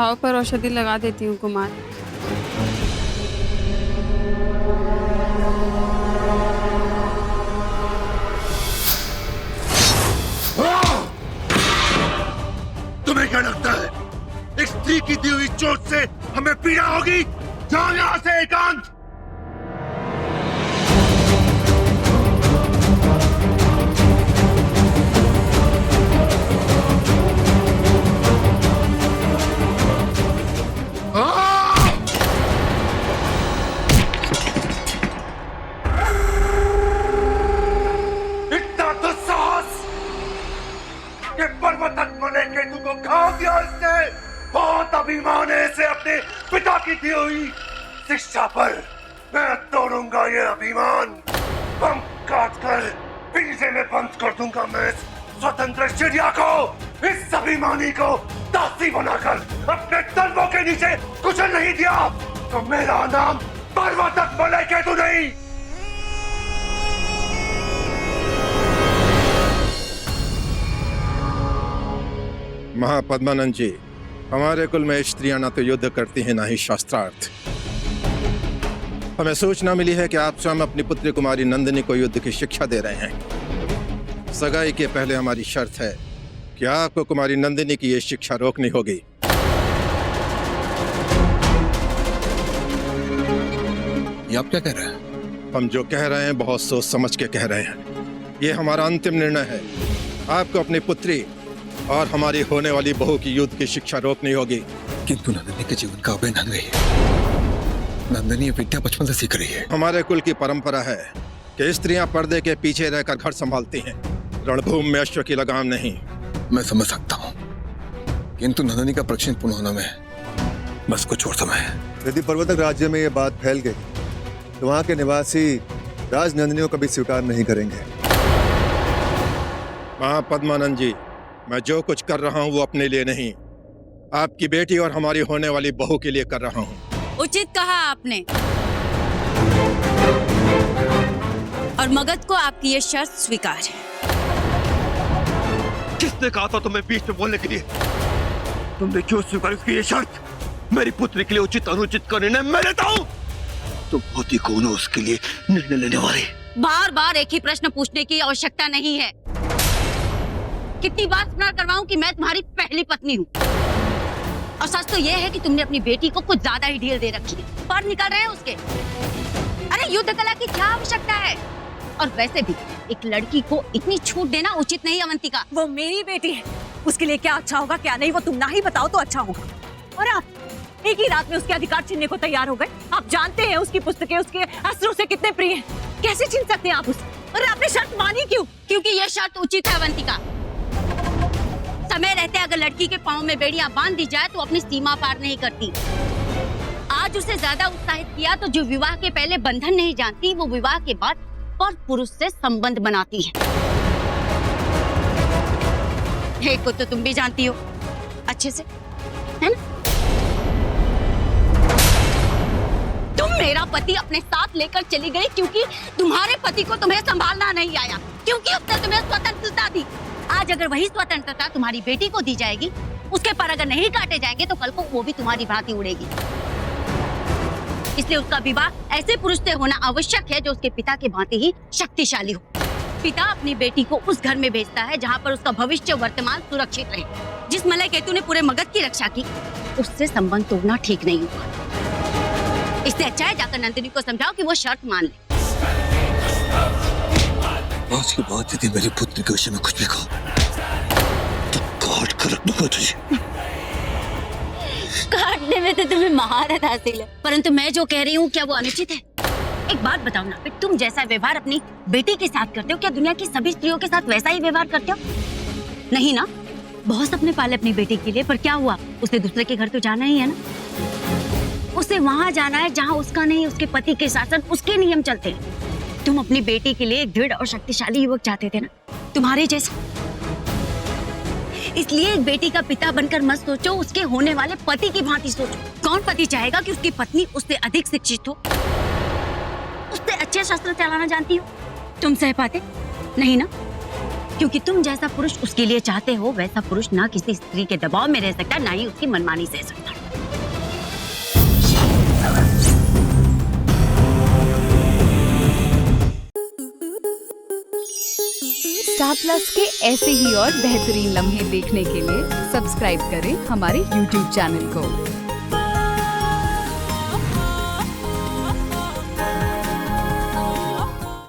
घाव पर औषधि लगा देती हूँ कुमार। तुम्हें क्या लगता है एक स्त्री की दी हुई चोट से हमें पीड़ा होगी? जाओ यहाँ से एकांत। इतना तो साहस कि पर्वतत्व ने केतु को घाव दिया। इसने बहुत अभिमान है इसे अपने पिता की दी हुई शिक्षा पर। मैं तोड़ूंगा ये अभिमान, बम काट कर पिंजरे में बंद कर दूंगा मैं इस स्वतंत्र चिड़िया को। इस अभिमानी को दासी बनाकर अपने तलवों के नीचे कुचल नहीं दिया तो मेरा नाम पर्वतत्व ने केतु नहीं। महापद्मानंद जी, हमारे कुल में स्त्रियां ना तो युद्ध करती हैं ना ही शास्त्रार्थ। हमें सूचना मिली है कि आप स्वयं अपनी पुत्री कुमारी नंदिनी को युद्ध की शिक्षा दे रहे हैं। सगाई के पहले हमारी शर्त है कि आपको कुमारी नंदिनी की ये शिक्षा रोकनी होगी। ये आप क्या कह रहे हैं? हम जो कह रहे हैं बहुत सोच समझ के कह रहे हैं। ये हमारा अंतिम निर्णय है। आपको अपनी पुत्री और हमारी होने वाली बहू की युद्ध की शिक्षा रोकनी होगी। किंतु नंदिनी के जीवन का अभिन्न अंग है। नंदिनी ये विद्या बचपन से सीख रही है। हमारे कुल की परंपरा है कि स्त्रियां पर्दे के पीछे रहकर घर संभालती हैं, रणभूमि में अश्व की लगाम नहीं। मैं समझ सकता हूँ, किंतु नंदिनी का प्रक्षण पूर्ण होने में बस कुछ और समय है। यदि पर्वतक राज्य में ये बात फैल गई तो वहां के निवासी राजनंदिनी को कभी स्वीकार नहीं करेंगे। महापद्मानंद जी, मैं जो कुछ कर रहा हूँ वो अपने लिए नहीं, आपकी बेटी और हमारी होने वाली बहू के लिए कर रहा हूँ। उचित कहा आपने। और मगध को आपकी ये शर्त स्वीकार है। किसने कहा था तुम्हें बीच में बोलने के लिए? तुमने क्यों स्वीकार की ये शर्त? मेरी पुत्री के लिए उचित अनुचित का निर्णय मैं लेता हूँ। तुम होती कौन हो उसके लिए निर्णय लेने वाले? बार बार एक ही प्रश्न पूछने की आवश्यकता नहीं है। कितनी बार स्मरण करवाऊं कि मैं तुम्हारी पहली पत्नी हूँ। और सच तो यह है कि तुमने अपनी बेटी को कुछ ज्यादा ही ढील दे रखी है। पर निकल रहे हैं उसके। अरे युद्ध कला की क्या आवश्यकता है? और वैसे भी एक लड़की को इतनी छूट देना उचित नहीं अवंतिका। वो मेरी बेटी है, उसके लिए क्या अच्छा होगा क्या नहीं वो तुम ना ही बताओ तो अच्छा होगा। और आप एक ही रात में उसके अधिकार छीनने को तैयार हो गए। आप जानते हैं उसकी पुस्तकें उसके अस्त्रों से कितने प्रिय हैं। कैसे छीन सकते हैं आप उसे? और आपने शर्त मानी क्यों? क्योंकि यह शर्त उचित है अवंतिका। समय रहते अगर लड़की के पाँव में बेड़ियां बांध दी जाए तो अपनी सीमा पार नहीं करती। आज उसे ज्यादा उत्साहित किया तो जो विवाह के पहले बंधन नहीं जानती वो विवाह के बाद पर पुरुष से संबंध बनाती है। एक को तो तुम भी जानती हो अच्छे से, है ना? तुम मेरा पति अपने साथ लेकर चली गई क्योंकि तुम्हारे पति को तुम्हें संभालना नहीं आया, क्योंकि उसने तुम्हें स्वतंत्रता दी। आज अगर वही स्वतंत्रता तुम्हारी बेटी को दी जाएगी, उसके पर अगर नहीं काटे जाएंगे तो कल को वो भी तुम्हारी भांति उड़ेगी। इसलिए उसका विवाह ऐसे पुरुष से होना आवश्यक है जो उसके पिता के भांति ही शक्तिशाली हो। पिता अपनी बेटी को उस घर में भेजता है जहाँ पर उसका भविष्य वर्तमान सुरक्षित रहे। जिस मलय केतु ने पूरे मगध की रक्षा की, उससे संबंध तोड़ना ठीक नहीं होगा। इससे अच्छा है जाकर नंदिनी को समझाओ कि वो शर्त मान ले। आज की बात यदि मेरी पुत्री के विषय में कुछ भी कहो तो काट कर रख दूंगा तुझे। काटने में तो तुम्हें महारत हासिल है, परंतु मैं जो कह रही हूँ क्या वो अनुचित है? एक बात बताओ ना, फिर तुम जैसा व्यवहार अपनी बेटी के साथ करते हो क्या दुनिया की सभी स्त्रियों के साथ वैसा ही व्यवहार करते हो? नहीं ना? बहुत सपने पाले अपनी बेटी के लिए, पर क्या हुआ? उसे दूसरे के घर तो जाना ही है ना। उसे वहां जाना है जहाँ उसका नहीं, उसके पति के शासन, उसके नियम चलते हैं। तुम अपनी बेटी के लिए एक दृढ़ और शक्तिशाली युवक चाहते थे ना, तुम्हारे जैसा। इसलिए एक बेटी का पिता बनकर मत सोचो, उसके होने वाले पति की भांति सोचो। कौन पति चाहेगा कि उसकी पत्नी उससे अधिक शिक्षित हो, उससे अच्छे शस्त्र चलाना जानती हो? तुम सह पाते? नहीं ना? क्योंकि तुम जैसा पुरुष उसके लिए चाहते हो वैसा पुरुष ना किसी स्त्री के दबाव में रह सकता, ना ही उसकी मनमानी सह सकता। स्टार प्लस के ऐसे ही और बेहतरीन लम्हे देखने के लिए सब्सक्राइब करें हमारे YouTube चैनल को।